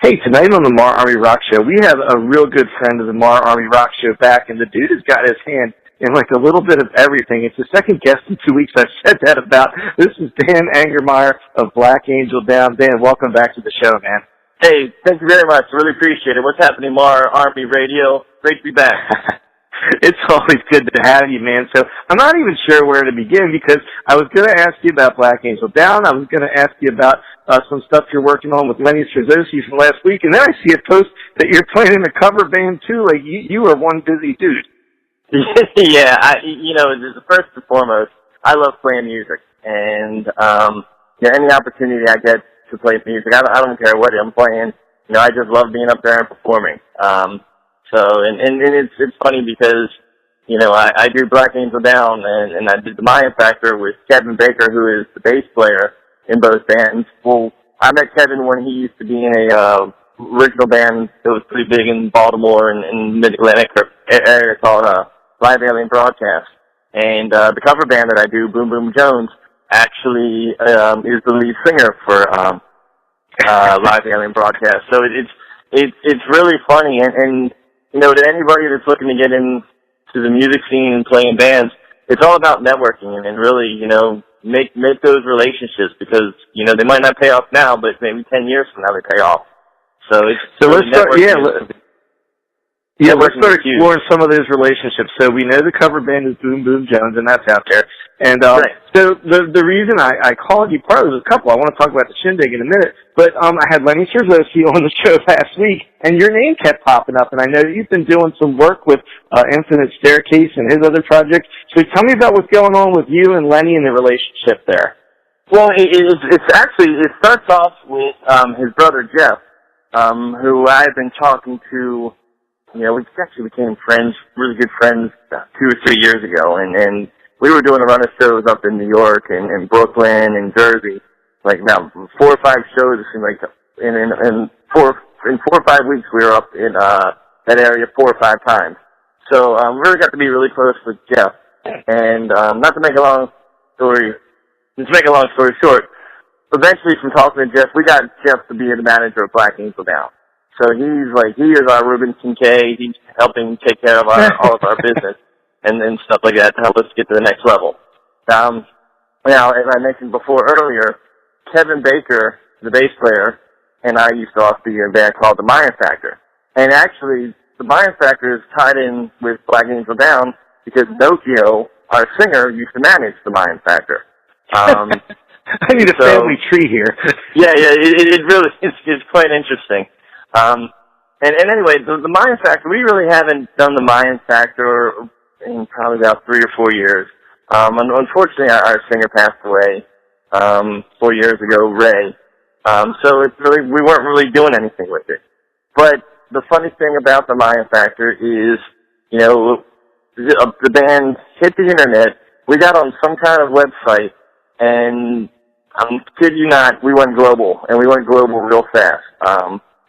Hey, tonight on the MARR Army Rock Show, we have a real good friend of the MARR Army Rock Show back, and the dude has got his hand in like a little bit of everything. It's the second guest in 2 weeks I've said that about. This is Dan Angermeyer of Black Angel Down. Dan, welcome back to the show, man. Hey, thank you very much. Really appreciate it. What's happening, MARR Army Radio? Great to be back. It's always good to have you, man. So I'm not even sure where to begin because I was going to ask you about Black Angel Down. I was going to ask you about some stuff you're working on with Lenny Strzosi from last week, and then I see a post that you're playing in a cover band too. Like you are one busy dude. Yeah, first and foremost, I love playing music, and any opportunity I get to play music, I don't care what I'm playing. I just love being up there and performing. So it's funny because, I do Black Angel Down and I did the Mayan Factor with Kevin Baker, who is the bass player in both bands. Well, I met Kevin when he used to be in a original band that was pretty big in Baltimore and in Mid-Atlantic area called Live Alien Broadcast. And the cover band that I do, Boom Boom Jones, actually is the lead singer for Live Alien Broadcast. So it's really funny and to anybody that's looking to get into the music scene and playing bands, it's all about networking and really, make those relationships because, they might not pay off now, but maybe 10 years from now they pay off. So let's start, let's start exploring some of those relationships. So we know the cover band is Boom Boom Jones, and that's out there. And right. So the reason I called you, part of it was a couple. I want to talk about the shindig in a minute, but I had Lenny Strzosi on the show last week, and your name kept popping up, and I know that you've been doing some work with Infinite Staircase and his other projects. So tell me about what's going on with you and Lenny and the relationship there. Well, it starts off with his brother Jeff, who I've been talking to. We actually became friends, really good friends, 2 or 3 years ago, and we were doing a run of shows up in New York and Brooklyn and Jersey, like now 4 or 5 shows. It seemed like in 4 or 5 weeks we were up in that area 4 or 5 times. So we really got to be really close with Jeff. And not to make a long story short, eventually from talking to Jeff, we got Jeff to be the manager of Black Angel Down. So he is our Ruben Kincaid. He's helping take care of all of our business and stuff like that to help us get to the next level. Now, as I mentioned earlier, Kevin Baker, the bass player, and I used to also be in a band called the Mayan Factor. And actually, the Mayan Factor is tied in with Black Angel Down because Nokio, our singer, used to manage the Mayan Factor. I need a family tree here. Yeah, it really is quite interesting. And anyway, the Mayan Factor, we really haven't done the Mayan Factor in probably about 3 or 4 years. Unfortunately, our singer passed away 4 years ago, Ray. So we weren't really doing anything with it. But the funny thing about the Mayan Factor is, the band hit the internet. We got on some kind of website, and kid you not, we went global, and we went global real fast.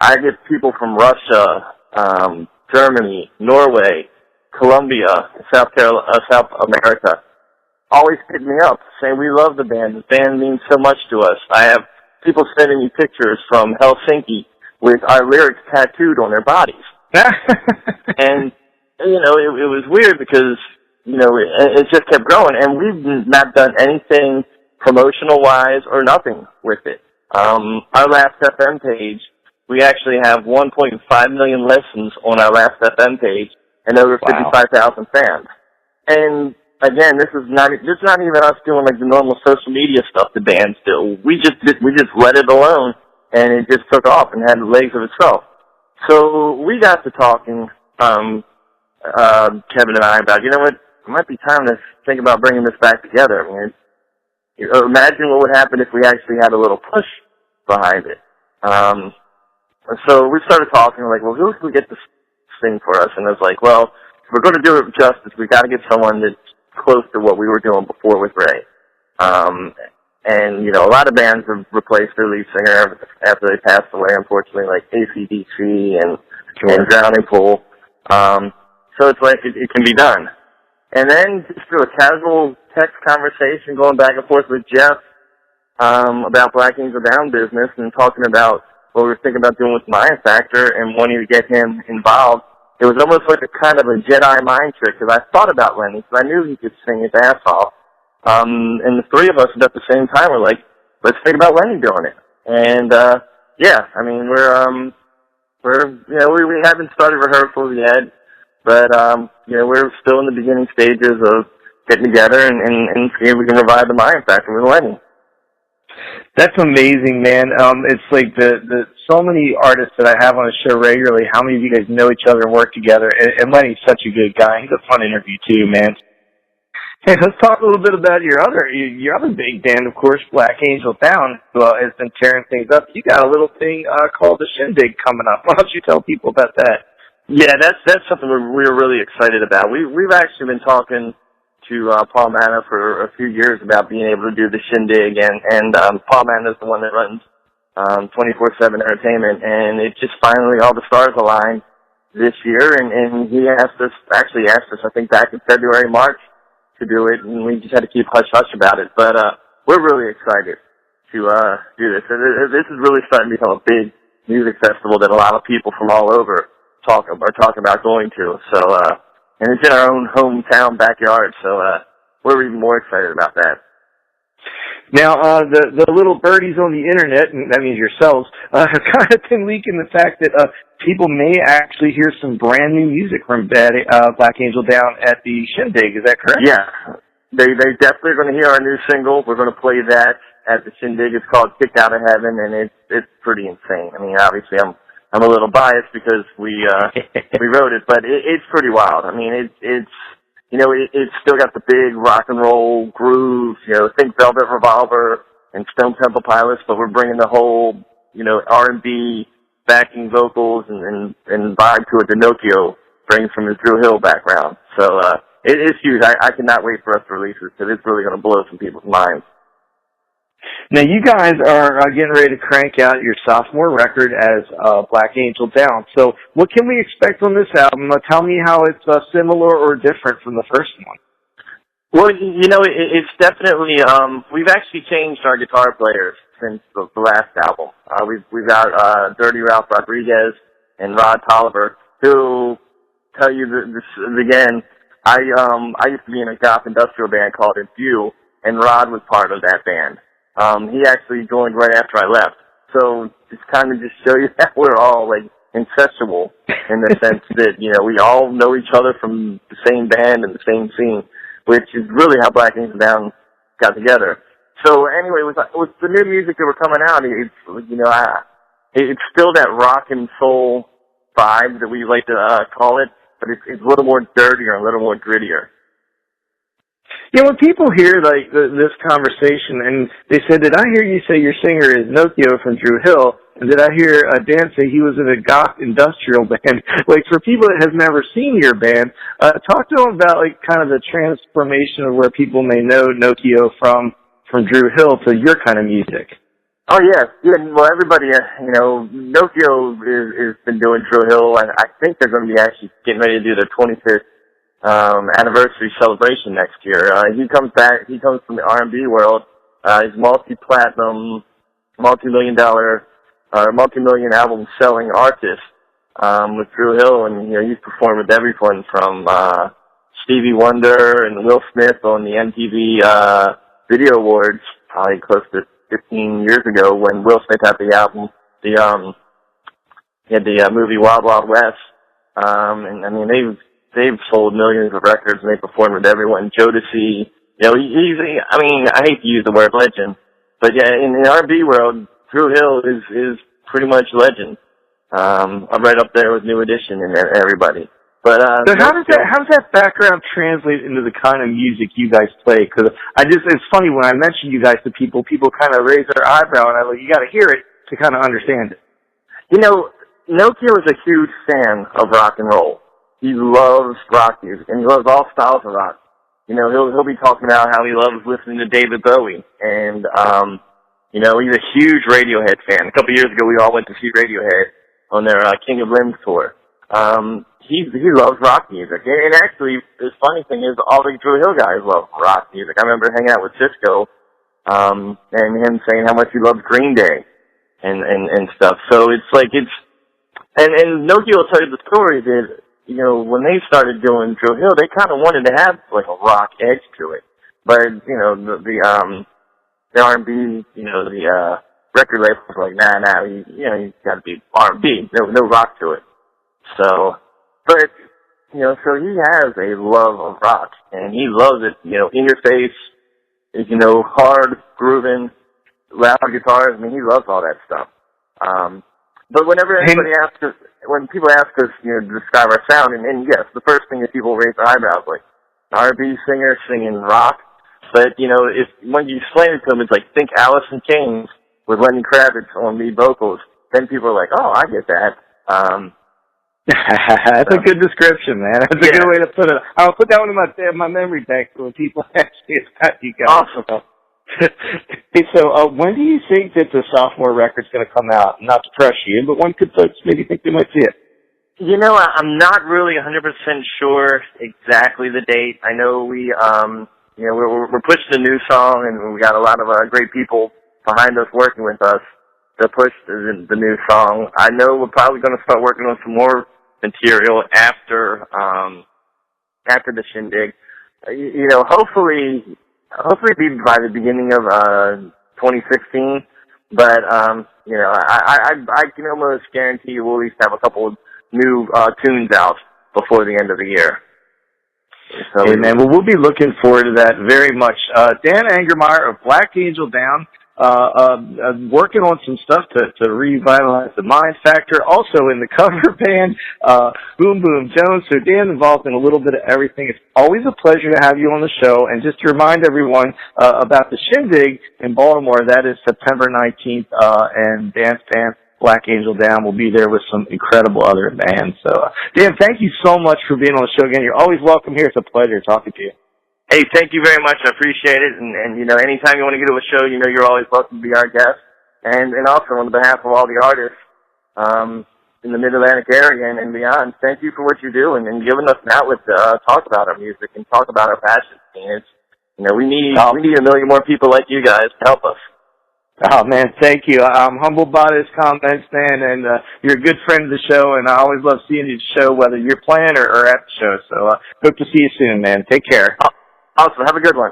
I get people from Russia, Germany, Norway, Colombia, South America, always hit me up saying we love the band. The band means so much to us. I have people sending me pictures from Helsinki with our lyrics tattooed on their bodies. And, it was weird because, it just kept growing, and we've not done anything promotional-wise or nothing with it. Our Last FM page, we actually have 1.5 million listens on our Last FM page and over 55,000 fans. And again, this is not even us doing like the normal social media stuff the bands do. We just let it alone, and it just took off and had legs of itself. So we got to talking, Kevin and I, about, it might be time to think about bringing this back together. I mean, imagine what would happen if we actually had a little push behind it. So we started talking, like, well, who can get this thing for us? And it was like, well, if we're going to do it justice, we got to get someone that's close to what we were doing before with Ray. And, a lot of bands have replaced their lead singer after they passed away, unfortunately, like AC/DC and Drowning Pool. So it's like it can be done. And then just through a casual text conversation going back and forth with Jeff about Black Angel Down business and talking about what we were thinking about doing with Mind Factor and wanting to get him involved. It was almost like a kind of a Jedi mind trick, because I thought about Lenny, because I knew he could sing his ass off. And the three of us at the same time were like, let's think about Lenny doing it. And, yeah, I mean, we haven't started rehearsals yet, but, we're still in the beginning stages of getting together and seeing if we can revive the Mind Factor with Lenny. That's amazing, man. It's like the so many artists that I have on the show regularly, how many of you guys know each other and work together? And Lenny's such a good guy. He's a fun interview too, man. Hey, let's talk a little bit about your other big band, of course, Black Angel Down, has been tearing things up. You got a little thing called the Shindig coming up. Why don't you tell people about that? Yeah, that's something we're really excited about. We've actually been talking to Paul Manna for a few years about being able to do the Shindig, and Paul Manna is the one that runs 24/7 Entertainment, and it just finally all the stars aligned this year, and he asked us, I think back in February, March, to do it, and we just had to keep hush-hush about it. But we're really excited to do this. This is really starting to become a big music festival that a lot of people from all over are talking about going to. So, and it's in our own hometown backyard, so we're even more excited about that. Now, the little birdies on the internet, and that means yourselves, have kind of been leaking the fact that people may actually hear some brand new music from Black Angel Down at the Shindig. Is that correct? Yeah, they definitely are going to hear our new single. We're going to play that at the Shindig. It's called "Kicked Out of Heaven," and it's pretty insane. I mean, obviously, I'm a little biased because we wrote it, but it's pretty wild. I mean, it's still got the big rock and roll grooves, think Velvet Revolver and Stone Temple Pilots, but we're bringing the whole, R&B backing vocals and vibe to it. Pinocchio brings from his Drew Hill background. So, it's huge. I cannot wait for us to release it, because it's really going to blow some people's minds. Now, you guys are getting ready to crank out your sophomore record as Black Angel Down. So what can we expect on this album? Tell me how it's similar or different from the first one. Well, it's definitely, we've actually changed our guitar players since the last album. We've got Dirty Ralph Rodriguez and Rod Tolliver, who tell you this again. I used to be in a goth industrial band called Infuse, and Rod was part of that band. He actually joined right after I left. So just kind of just show you that we're all like incestual in the sense that, we all know each other from the same band and the same scene, which is really how Black Angel Down got together. So anyway, with the new music that we're coming out, it's still that rock and soul vibe that we like to call it, but it's a little more dirtier, a little more grittier. When people hear like this conversation and they said, did I hear you say your singer is Pinocchio from Drew Hill? And did I hear Dan say he was in a goth industrial band? Like, for people that have never seen your band, talk to them about like kind of the transformation of where people may know Pinocchio from Drew Hill to your kind of music. Oh yeah. Well, everybody, Pinocchio has been doing Drew Hill, and I think they're going to be actually getting ready to do their 25th anniversary celebration next year. He comes from the R&B world. He's multi-platinum, multi-million album selling artist, with Drew Hill, and, he's performed with everyone from, Stevie Wonder and Will Smith on the MTV, Video Awards, probably close to 15 years ago when Will Smith had the album, he had the movie Wild Wild West, and I mean, they've sold millions of records, and they performed with everyone. Jodeci, I hate to use the word legend, but yeah, in the R&B world, Drew Hill is pretty much legend. I'm right up there with New Edition and everybody. But so how does that background translate into the kind of music you guys play? Because it's funny when I mention you guys to people kind of raise their eyebrow, and I'm like, you got to hear it to kind of understand it. Pinocchio is a huge fan of rock and roll. He loves rock music, and he loves all styles of rock. He'll be talking about how he loves listening to David Bowie, and he's a huge Radiohead fan. A couple years ago, we all went to see Radiohead on their King of Limbs tour. He loves rock music, and actually, the funny thing is, all the Drew Hill guys love rock music. I remember hanging out with Cisco, and him saying how much he loves Green Day, and stuff. So it's like and Noki will tell you the story that, you know, when they started doing Drill Hill, they kind of wanted to have like a rock edge to it, but you know the R&B, you know, the record label was like, nah, you got to be R&B, no rock to it. So, but you know, so he has a love of rock, and he loves it. You know, in your face, you know, hard grooving, loud guitars. I mean, he loves all that stuff. But whenever when people ask us, you know, to describe our sound, and yes, the first thing that people raise their eyebrows, like, R&B singer singing rock. But, you know, when you explain it to them, it's like, think Alice in Chains with Lenny Kravitz on lead vocals. Then people are like, oh, I get that. That's a good description, man. That's a good way to put it. I'll put that one in my memory bank for when people ask me about you guys. Awesome. Hey, so when do you think that the sophomore record's going to come out? Not to pressure you, but when could folks maybe think they might see it? You know, I'm not really 100% sure exactly the date. I know you know, we're pushing a new song, and we got a lot of great people behind us working with us to push the new song. I know we're probably going to start working on some more material after the shindig. You know, hopefully be by the beginning of 2016. But you know, I can almost guarantee we'll at least have a couple of new tunes out before the end of the year. So, hey, man, well, we'll be looking forward to that very much. Dan Angermeyer of Black Angel Down, working on some stuff to revitalize the Mind Factor. Also in the cover band, Boom Boom Jones. So Dan involved in a little bit of everything. It's always a pleasure to have you on the show. And just to remind everyone about the Shindig in Baltimore, that is September 19th, and Dan's band, Black Angel Down, will be there with some incredible other bands. So, Dan, thank you so much for being on the show again. You're always welcome here. It's a pleasure talking to you. Hey, thank you very much. I appreciate it. And you know, anytime you want to get to a show, you know, you're always welcome to be our guest. And also on behalf of all the artists in the Mid-Atlantic area and beyond, thank you for what you do and giving us an outlet to talk about our music and talk about our passion. And it's, you know, we need a million more people like you guys to help us. Oh, man, thank you. I'm humbled by this comments, man, and you're a good friend of the show, and I always love seeing you at the show, whether you're playing or at the show. So hope to see you soon, man. Take care. Awesome. Have a good one.